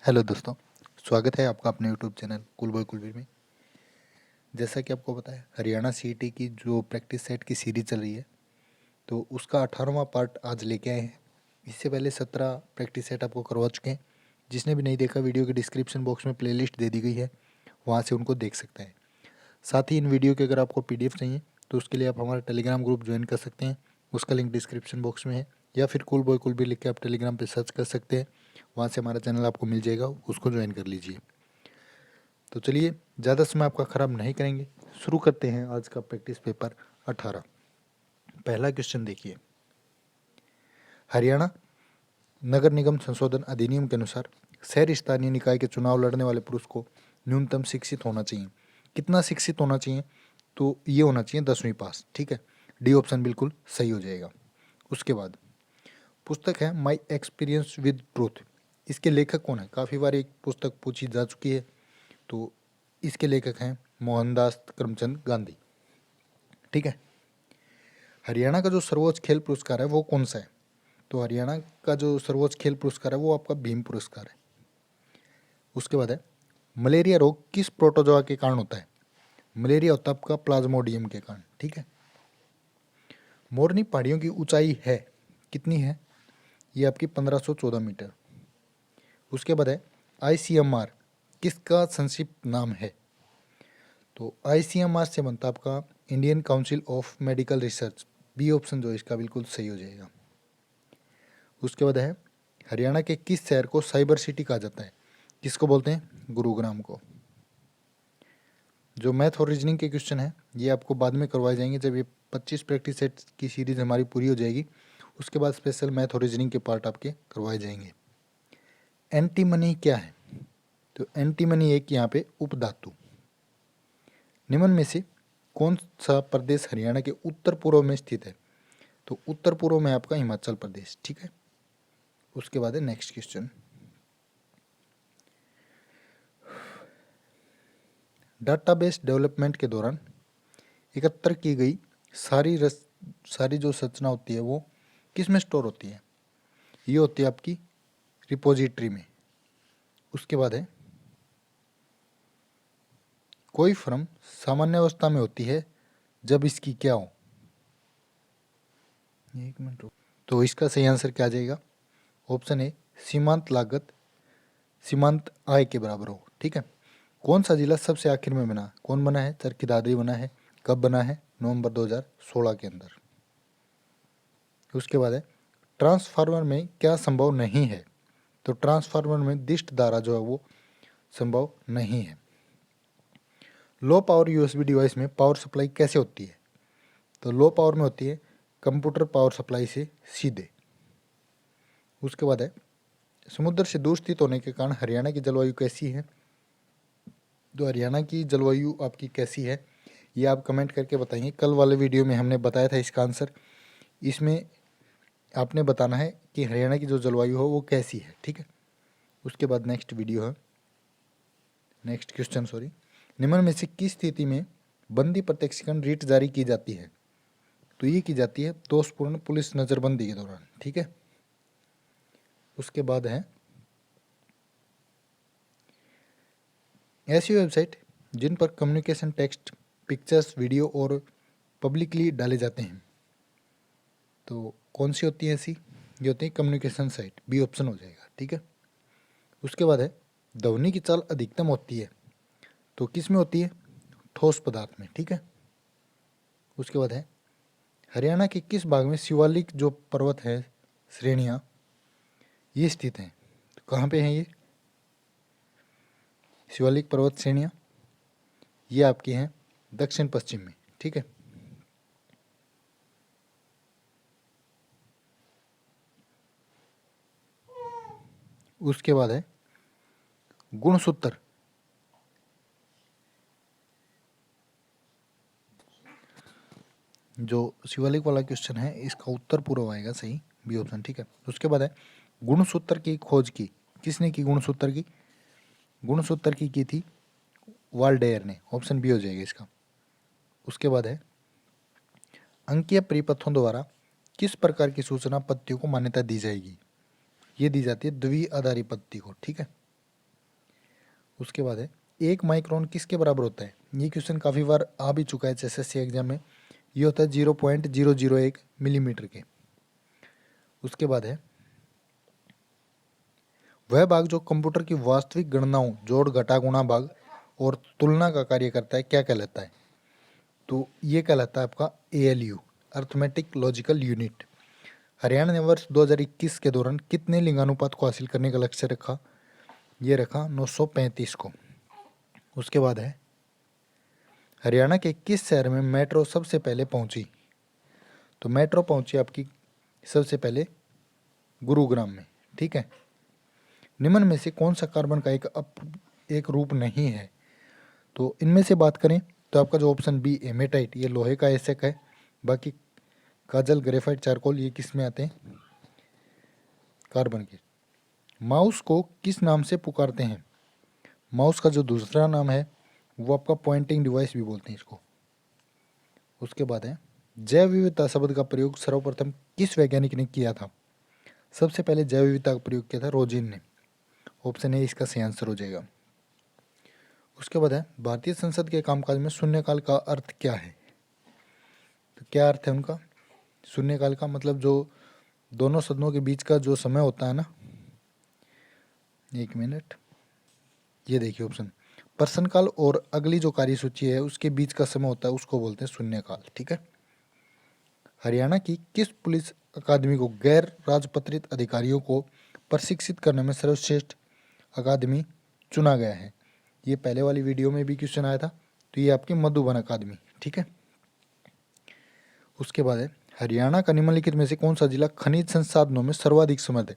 Hello दोस्तों, स्वागत है आपका अपने YouTube channel cool boy Kulveer में। जैसा कि आपको पता है, हरियाणा सीईटी की जो प्रैक्टिस सेट की सीरीज चल रही है, तो उसका 18वां पार्ट आज लेके आए हैं। इससे पहले 17 प्रैक्टिस सेट आपको करवा चुके हैं। जिसने भी नहीं देखा, वीडियो के डिस्क्रिप्शन बॉक्स में प्लेलिस्ट दे दी गई है, वहाँ से उनको देख सकते हैं। साथ ही इन वीडियो के अगर आपको PDF चाहिए तो उसके लिए आप हमारा टेलीग्राम ग्रुप ज्वाइन कर सकते हैं। उसका लिंक डिस्क्रिप्शन बॉक्स में है, या फिर कूल बॉय कुलवीर लिख के आप टेलीग्राम पे सर्च कर सकते हैं। वहाँ से हमारा चैनल आपको मिल जाएगा, उसको ज्वाइन कर लीजिए। तो चलिए, ज़्यादा समय आपका ख़राब नहीं करेंगे, शुरू करते हैं आज का प्रैक्टिस पेपर 18। पहला क्वेश्चन देखिए। हरियाणा नगर निगम संशोधन अधिनियम के अनुसार शहरी स्थानीय निकाय के चुनाव लड़ने वाले पुरुष को न्यूनतम शिक्षित होना चाहिए। कितना शिक्षित होना चाहिए? तो ये होना चाहिए 10वीं पास। ठीक है, डी ऑप्शन बिल्कुल सही हो जाएगा। उसके बाद पुस्तक है माई एक्सपीरियंस विद ट्रूथ। इसके लेखक कौन है? काफ़ी बार एक पुस्तक पूछी जा चुकी है, तो इसके लेखक हैं मोहनदास करमचंद गांधी। ठीक है। हरियाणा का जो सर्वोच्च खेल पुरस्कार है वो कौन सा है? तो हरियाणा का जो सर्वोच्च खेल पुरस्कार है वो आपका भीम पुरस्कार है। उसके बाद है मलेरिया रोग किस प्रोटोजोआ के कारण होता है? मलेरिया होता है आपका प्लाज्मोडियम के कारण। ठीक है। मोरनी पहाड़ियों की ऊंचाई है कितनी है? ये आपकी 1514 मीटर। उसके बाद है ICMR किसका संक्षिप्त नाम है? तो ICMR से बनता आपका Indian council of medical research. B option जो इसका बिल्कुल सही हो जाएगा। उसके बाद है हरियाणा के किस शहर को साइबर सिटी कहा जाता है? किसको बोलते हैं? गुरुग्राम को। जो मैथ और रीजनिंग के क्वेश्चन है ये आपको बाद में करवाए जाएंगे, जब ये 25 प्रैक्टिस सेट की सीरीज हमारी पूरी हो जाएगी। उसके बाद स्पेशल मैथ और रीजनिंग के पार्ट आपके करवाए जाएंगे। एंटीमनी क्या है? तो एंटीमनी एक यहाँ पे उपधातु। निम्न में से कौन सा प्रदेश हरियाणा के उत्तर पूर्व में स्थित है? तो उत्तर पूर्व में आपका हिमाचल प्रदेश। ठीक है। उसके बाद है नेक्स्ट क्वेश्चन। डाटाबेस डेवलपमेंट के दौरान एकत्र की गई सारी जो सूचना होती है वो किस में स्टोर होती है? ये होती है आपकी रिपोजिटरी में। उसके बाद है कोई फर्म सामान्य अवस्था में होती है जब इसकी क्या हो? एक मिनट। तो इसका सही आंसर क्या आ जाएगा? ऑप्शन ए सीमांत लागत सीमांत आय के बराबर हो। ठीक है। कौन सा जिला सबसे आखिर में बना? कौन बना है? चरखी दादरी बना है। कब बना है? नवंबर 2016 के अंदर। उसके बाद है ट्रांसफार्मर में क्या संभव नहीं है? तो ट्रांसफार्मर में दिष्ट धारा जो है वो संभव नहीं है। लो पावर USB डिवाइस में पावर सप्लाई कैसे होती है? तो लो पावर में होती है कंप्यूटर पावर सप्लाई से सीधे। उसके बाद है समुद्र से दूर स्थित होने के कारण हरियाणा की जलवायु कैसी है? तो हरियाणा की जलवायु आपकी कैसी है ये आप कमेंट करके बताइए। कल वाले वीडियो में हमने बताया था इसका आंसर। इसमें आपने बताना है कि हरियाणा की जो जलवायु हो वो कैसी है। ठीक है। उसके बाद नेक्स्ट क्वेश्चन सॉरी। निम्न में से किस स्थिति में बंदी प्रत्यक्षीकरण रीट जारी की जाती है? तो ये की जाती है दोषपूर्ण पुलिस नज़रबंदी के दौरान। ठीक है। उसके बाद है ऐसी वेबसाइट जिन पर कम्युनिकेशन टेक्स्ट, पिक्चर्स, वीडियो और पब्लिकली डाले जाते हैं, तो कौन सी होती है ऐसी? ये होती है कम्युनिकेशन साइट। बी ऑप्शन हो जाएगा। ठीक है। उसके बाद है ध्वनि की चाल अधिकतम होती है तो किस में होती है? ठोस पदार्थ में। ठीक है। उसके बाद है हरियाणा के किस भाग में शिवालिक जो पर्वत है श्रेणियाँ ये स्थित हैं? तो कहाँ पे हैं ये शिवालिक पर्वत श्रेणियाँ? ये आपकी हैं दक्षिण पश्चिम में। ठीक है। उसके बाद है गुणसूत्र। जो शिवालिक वाला क्वेश्चन है इसका उत्तर पूर्व आएगा सही, बी ऑप्शन। ठीक है। उसके बाद है गुणसूत्र की खोज की किसने की? गुणसूत्र की थी वाल्डेयर ने। ऑप्शन बी हो जाएगा इसका। उसके बाद है अंकीय परिपथों द्वारा किस प्रकार की सूचना पत्तियों को मान्यता दी जाएगी? ये दी जाती है द्विआधारी पत्ती को। ठीक है। उसके बाद है 1 माइक्रोन किसके बराबर होता है। ये क्वेश्चन काफ़ी बार आ भी चुका है एसएससी एग्जाम में। ये होता है 0.001 मिलीमीटर के। उसके बाद है वह भाग जो कंप्यूटर की वास्तविक गणनाओं जोड़ घटा गुणा भाग और तुलना का कार्य करता है क्या कहलाता है। तो ये कहलाता है आपका ALU, arithmetic logical unit. Haryana ने वर्ष 2021 के दौरान कितने लिंगानुपात को हासिल करने का लक्ष्य रखा। ये रखा 935 को। उसके बाद है हरियाणा के किस शहर में मेट्रो सबसे पहले पहुंची। तो मेट्रो पहुंची आपकी सबसे पहले गुरुग्राम में। ठीक है। निम्न में से कौन सा कार्बन का एक रूप नहीं है। तो इनमें से बात करें तो आपका जो ऑप्शन बी हेमेटाइट, ये लोहे का एशक है। बाकी काजल, ग्रेफाइट, चारकोल ये किस में आते हैं, कार्बन के। माउस को किस नाम से पुकारते हैं। माउस का जो दूसरा नाम है वो आपका पॉइंटिंग डिवाइस भी बोलते हैं इसको। उसके बाद है जैव विविधता शब्द का प्रयोग सर्वप्रथम किस वैज्ञानिक ने किया था। सबसे पहले जैव विविधता का प्रयोग किया था रोजिन ने। ऑप्शन ए इसका सही आंसर हो जाएगा। उसके बाद है भारतीय संसद के कामकाज में शून्यकाल का अर्थ क्या है। तो क्या अर्थ है उनका। शून्यकाल का मतलब जो दोनों सदनों के बीच का जो समय होता है ना, 1 मिनट, ये देखिए ऑप्शन, प्रश्नकाल और अगली जो कार्यसूची है उसके बीच का समय होता है उसको बोलते हैं शून्यकाल। ठीक है। हरियाणा की किस पुलिस अकादमी को गैर राजपत्रित अधिकारियों को प्रशिक्षित करने में सर्वश्रेष्ठ अकादमी चुना गया है। ये पहले वाली वीडियो में भी क्वेश्चन आया था। तो ये आपकी मधुबन अकादमी। ठीक है। उसके बाद है हरियाणा का निम्नलिखित में से कौन सा जिला खनिज संसाधनों में सर्वाधिक समृद्ध है।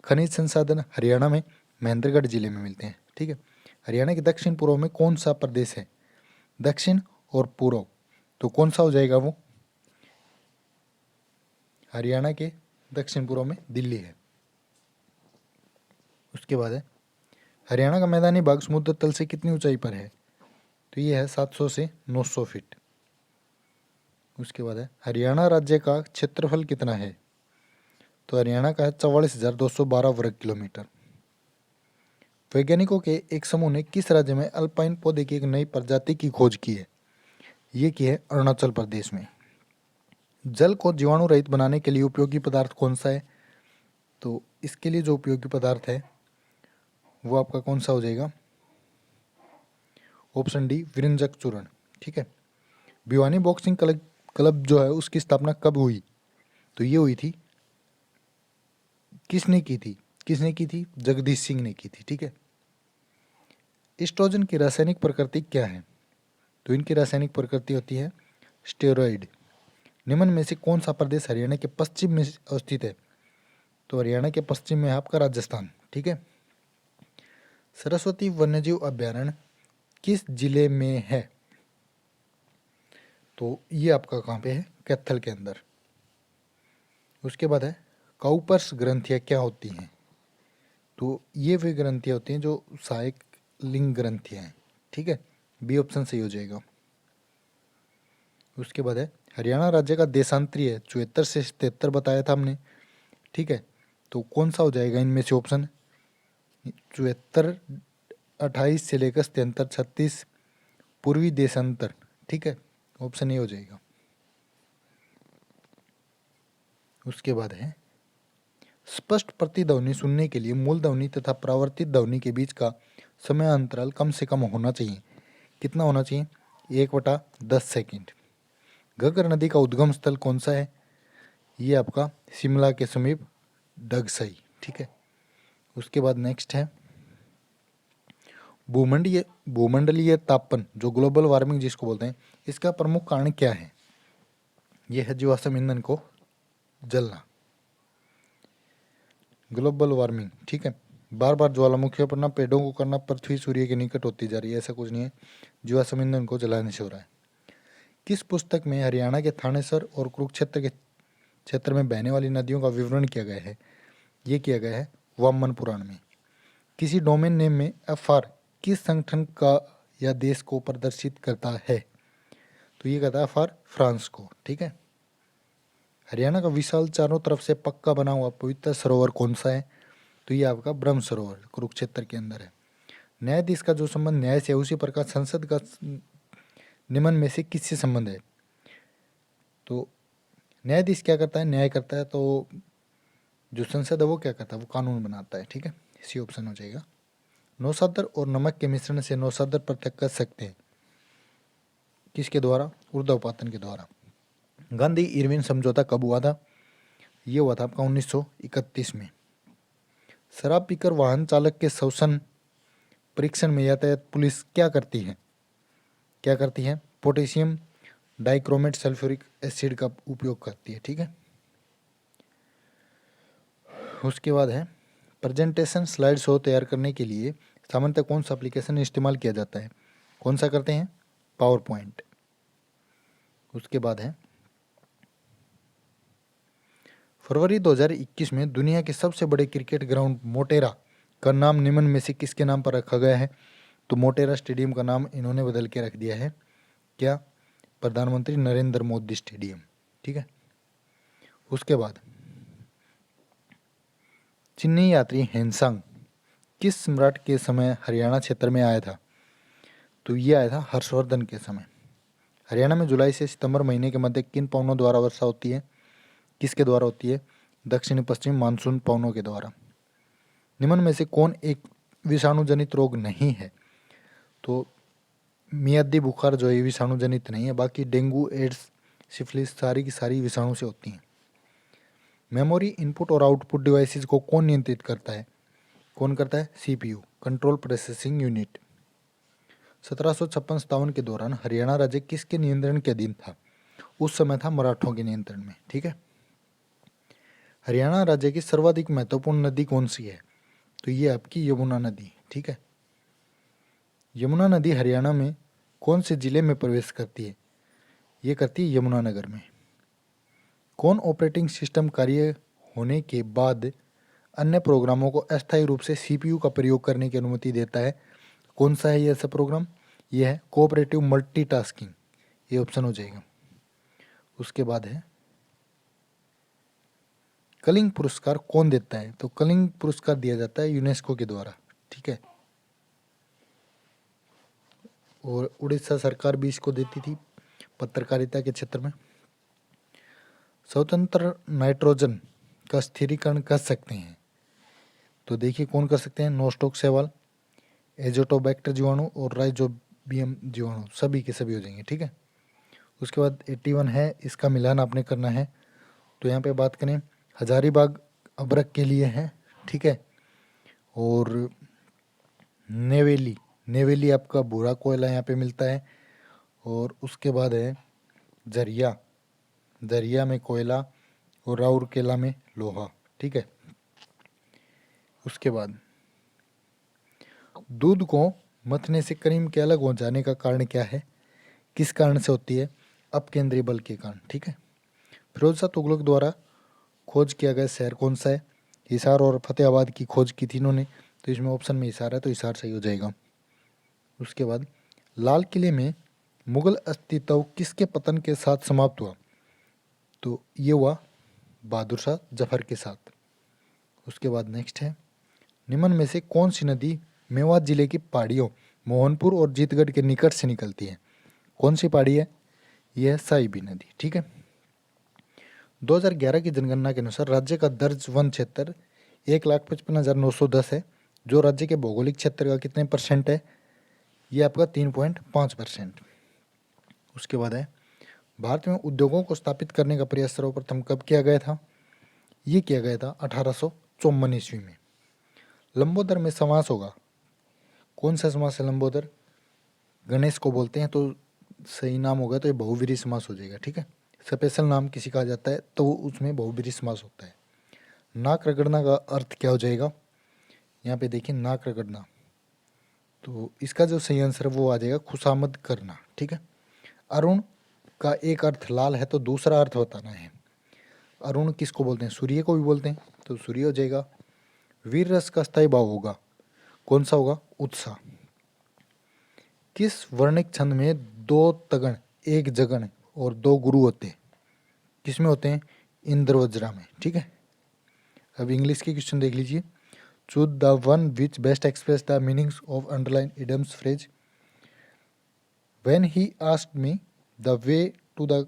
खनिज संसाधन हरियाणा में महेंद्रगढ़ जिले में मिलते हैं। ठीक है। हरियाणा के दक्षिण पूर्व में कौन सा प्रदेश है। दक्षिण और पूर्व, तो कौन सा हो जाएगा वो। हरियाणा के दक्षिण पूर्व में दिल्ली है। उसके बाद है हरियाणा का मैदानी भाग समुद्र तल से कितनी ऊंचाई पर है। तो ये है 700 से 900 फीट। उसके बाद है हरियाणा राज्य का क्षेत्रफल कितना है। तो हरियाणा का है 44,212 वर्ग किलोमीटर। वैज्ञानिकों के एक समूह ने किस राज्य में अल्पाइन पौधे की एक नई प्रजाति की खोज की है। ये की है अरुणाचल प्रदेश में। जल को जीवाणु रहित बनाने के लिए उपयोगी पदार्थ कौन सा है। तो इसके लिए जो उपयोगी पदार्थ है वो आपका कौन सा हो जाएगा। ऑप्शन डी विरंजक चूर्ण। ठीक है। भिवानी बॉक्सिंग क्लब जो है उसकी स्थापना कब हुई। तो ये हुई थी, किसने की थी, जगदीश सिंह ने की थी। ठीक है। एस्ट्रोजन की रासायनिक प्रकृति क्या है। तो इनकी रासायनिक प्रकृति होती है स्टेरॉइड। निम्न में से कौन सा प्रदेश हरियाणा के पश्चिम में अवस्थित है। तो हरियाणा के पश्चिम में है आपका राजस्थान। ठीक है। सरस्वती वन्यजीव अभ्यारण्य किस जिले में है। तो ये आपका कहाँ पे है, कैथल के अंदर। उसके बाद है काउपर्स ग्रंथियाँ क्या होती हैं। तो ये वे ग्रंथियाँ होती हैं जो सहायक लिंग ग्रंथियाँ हैं। ठीक है। बी ऑप्शन सही हो जाएगा। उसके बाद है हरियाणा राज्य का देशांतरीय 74 से 73 बताया था हमने। ठीक है। तो कौन सा हो जाएगा इनमें से ऑप्शन। 74, 28 से लेकर 73, 36 पूर्वी देशांतर। ठीक है। ऑप्शन ए हो जाएगा। उसके बाद है स्पष्ट प्रतिध्वनि सुनने के लिए मूल ध्वनि तथा प्रावर्तित ध्वनि के बीच का समय अंतराल कम से कम होना चाहिए। कितना होना चाहिए, 1/10 सेकेंड। घग्गर नदी का उद्गम स्थल कौन सा है। ये आपका शिमला के समीप डगसई। ठीक है। उसके बाद नेक्स्ट है भूमंडलीय तापन जो ग्लोबल वार्मिंग जिसको बोलते हैं, इसका प्रमुख कारण क्या है। यह है जीवाश्म ईंधन को जलना, ग्लोबल वार्मिंग। ठीक है। बार बार ज्वालामुखियों पर ना पेड़ों को करना पृथ्वी सूर्य के निकट होती जा रही है, ऐसा कुछ नहीं है, जीवाश्म ईंधन को जलाने से हो रहा है। किस पुस्तक में हरियाणा के थानेसर और कुरुक्षेत्र के क्षेत्र में बहने वाली नदियों का विवरण किया गया है। ये किया गया है वामन पुराण में। किसी डोमेन नेम में FR किस संगठन का या देश को प्रदर्शित करता है। तो ये कहता है FR फ्रांस को। ठीक है। हरियाणा का विशाल चारों तरफ से पक्का बना हुआ पवित्र सरोवर कौन सा है। तो ये आपका ब्रह्म सरोवर कुरुक्षेत्र के अंदर है। न्यायाधीश का जो संबंध न्याय से है उसी प्रकार संसद का निम्न में से किससे संबंध है? तो न्यायाधीश क्या करता है? न्याय करता है। तो जो संसद है वो क्या करता है? वो कानून बनाता है। ठीक है, सी ऑप्शन हो जाएगा। नौशादर और नमक के मिश्रण से नौशादर पृथक कर सकते हैं, किसके द्वारा? ऊर्ध्वपातन के द्वारा। गांधी इरविन समझौता कब हुआ था? ये हुआ था आपका 1931 में। शराब पीकर वाहन चालक के श्वसन परीक्षण में यातायात पुलिस क्या करती है? क्या करती है? पोटेशियम डाइक्रोमेट सल्फ्यूरिक एसिड का उपयोग करती है। ठीक है, उसके बाद है प्रेजेंटेशन स्लाइड शो तैयार करने के लिए सामान्यतः कौन सा एप्लीकेशन इस्तेमाल किया जाता है? कौन सा करते हैं? Power point. उसके बाद है फरवरी 2021 में दुनिया के सबसे बड़े क्रिकेट ग्राउंड मोटेरा का नाम निम्न में से किसके नाम पर रखा गया है? तो मोटेरा स्टेडियम का नाम इन्होंने बदल के रख दिया है। क्या? प्रधानमंत्री नरेंद्र मोदी स्टेडियम। ठीक है, उसके बाद चीनी यात्री हेनसांग किस सम्राट के समय हरियाणा क्षेत्र में आया था? तो ये आया था हर्षवर्धन के समय। हरियाणा में जुलाई से सितंबर महीने के मध्य किन पवनों द्वारा वर्षा होती है? किसके द्वारा होती है? दक्षिणी पश्चिम मानसून पवनों के द्वारा। निम्न में से कौन एक विषाणु जनित रोग नहीं है? तो मियादी बुखार जो है विषाणु जनित नहीं है, बाकी डेंगू, एड्स, सिफिलिस सारी की सारी विषाणु से होती हैं। मेमोरी इनपुट और आउटपुट डिवाइसेस को कौन नियंत्रित करता है? कौन करता है? CPU, control processing unit. 1756-57 के दौरान हरियाणा राज्य किसके नियंत्रण के अधीन था? उस समय था मराठों के नियंत्रण में। ठीक है, हरियाणा राज्य की सर्वाधिक महत्वपूर्ण नदी कौन सी है? तो ये आपकी यमुना नदी। ठीक है, यमुना नदी हरियाणा में कौन से जिले में प्रवेश करती है? ये करती है यमुनानगर में। कौन ऑपरेटिंग सिस्टम कार्य होने के बाद अन्य प्रोग्रामों को अस्थायी रूप से सीपीयू का प्रयोग करने की अनुमति देता है? कौन सा है ये ऐसा प्रोग्राम? ये है कोऑपरेटिव मल्टीटास्किंग। ये ऑप्शन हो जाएगा। उसके बाद है कलिंग पुरस्कार कौन देता है? तो कलिंग पुरस्कार दिया जाता है यूनेस्को के द्वारा। ठीक है, और उड़ीसा सरकार भी इसको देती थी पत्रकारिता के क्षेत्र में। स्वतंत्र नाइट्रोजन का स्थिरीकरण कर सकते हैं? तो देखिए कौन कर सकते हैं? नोस्टोक सेवाल, एजोटोबैक्टर जीवाणु और राइजोबियम जीवाणु, सभी के सभी हो जाएंगे। ठीक है, उसके बाद 81 है, इसका मिलान आपने करना है। तो यहाँ पे बात करें हजारीबाग अबरक के लिए है। ठीक है, और नेवेली आपका भूरा कोयला यहाँ पे मिलता है। और उसके बाद है जरिया में कोयला और राउरकेला में लोहा। ठीक है, उसके बाद दूध को मथने से क्रीम के अलग हो जाने का कारण क्या है? किस कारण से होती है? अपकेंद्रीय बल के कारण। ठीक है, फिरोज शाह तुगलक द्वारा खोज किया गया शहर कौन सा है? हिसार और फतेहाबाद की खोज की थी इन्होंने। तो इसमें ऑप्शन में हिसार है, तो हिसार सही हो जाएगा। उसके बाद लाल किले में मुगल अस्तित्व किसके पतन के साथ समाप्त हुआ? तो ये हुआ बहादुर शाह जफर के साथ। उसके बाद नेक्स्ट है निम्न में से कौन सी नदी मेवात जिले की पहाड़ियों मोहनपुर और जीतगढ़ के निकट से निकलती है? कौन सी पहाड़ी है? यह है साइबी नदी। ठीक है, 2011 की जनगणना के अनुसार राज्य का दर्ज वन क्षेत्र 1,55,910 है, जो राज्य के भौगोलिक क्षेत्र का कितने % है? ये आपका 3.5%। उसके बाद है भारत में उद्योगों को स्थापित करने का प्रयास सर्वप्रथम कब किया गया था? ये किया गया था 1854 ईस्वी में। लंबोदर में समास होगा, कौन सा समास है? लंबोदर गणेश को बोलते हैं, तो सही नाम होगा तो ये बहुव्रीहि समास हो जाएगा। ठीक है, स्पेशल नाम किसी का आ जाता है तो उसमें बहुव्रीहि समास होता है। नाक रगड़ना का अर्थ क्या हो जाएगा? यहाँ पे देखिए नाक रगड़ना, तो इसका जो सही आंसर है वो आ जाएगा खुशामद करना। ठीक है, अरुण का एक अर्थ लाल है तो दूसरा अर्थ बताना है। अरुण किसको बोलते हैं? सूर्य को भी बोलते हैं, तो सूर्य हो जाएगा। वीर रस का स्थायी भाव होगा, कौन सा होगा? उत्साह। किस वर्णिक छंद में 2 तगण, 1 जगण और 2 गुरु होते हैं? किसमें होते हैं? इंद्र वज्रा में। ठीक है, अब इंग्लिश के क्वेश्चन देख लीजिए। Choose the one which best express the meanings of underline idioms phrase. When he asked me the way to the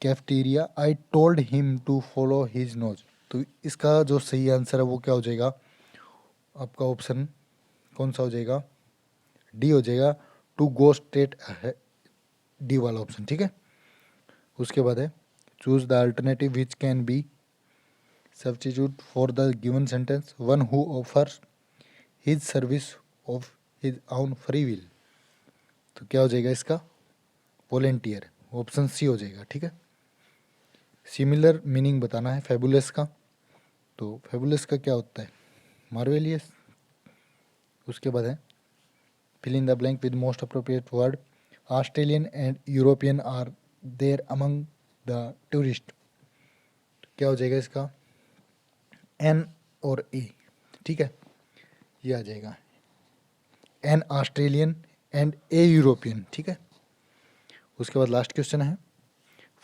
cafeteria I told him to follow his nose. तो इसका जो सही आंसर है वो क्या हो जाएगा, आपका ऑप्शन कौन सा हो जाएगा, डी हो जाएगा, to go straight ahead, D वाला ऑप्शन. ठीक है. उसके बाद है choose the alternative which can be substitute for the given sentence, one who offers his service of his own free will. तो क्या हो जाएगा इसका, वॉलेंटियर, ऑप्शन सी हो जाएगा. ठीक है. सिमिलर मीनिंग बताना है फेबुलस का. तो फेबुलस का क्या होता है, मार्वेलियस. उसके बाद है fill in the blank with most appropriate word. Australian and European are there among the tourist. क्या हो जाएगा इसका, एन और ए. ठीक है, ये आ जाएगा an Australian and A European. ठीक है. उसके बाद लास्ट क्वेश्चन है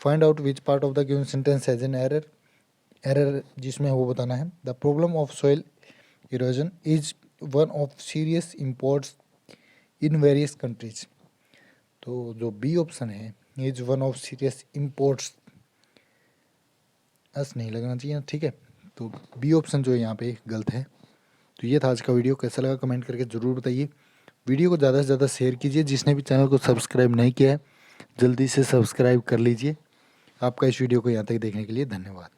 find out which part of the given sentence has an error. Error जिसमें वो बताना है. The problem of soil erosion is one of serious imports in various countries. तो जो बी ऑप्शन है is one of serious imports, S नहीं लगना चाहिए. ठीक है. तो बी ऑप्शन जो है यहाँ पे गलत है. तो ये था आज का वीडियो. कैसा लगा कमेंट करके ज़रूर बताइए. वीडियो को ज़्यादा से ज़्यादा शेयर कीजिए. जिसने भी चैनल को सब्सक्राइब नहीं किया है जल्दी से सब्सक्राइब कर लीजिए. आपका इस वीडियो को यहाँ तक देखने के लिए धन्यवाद.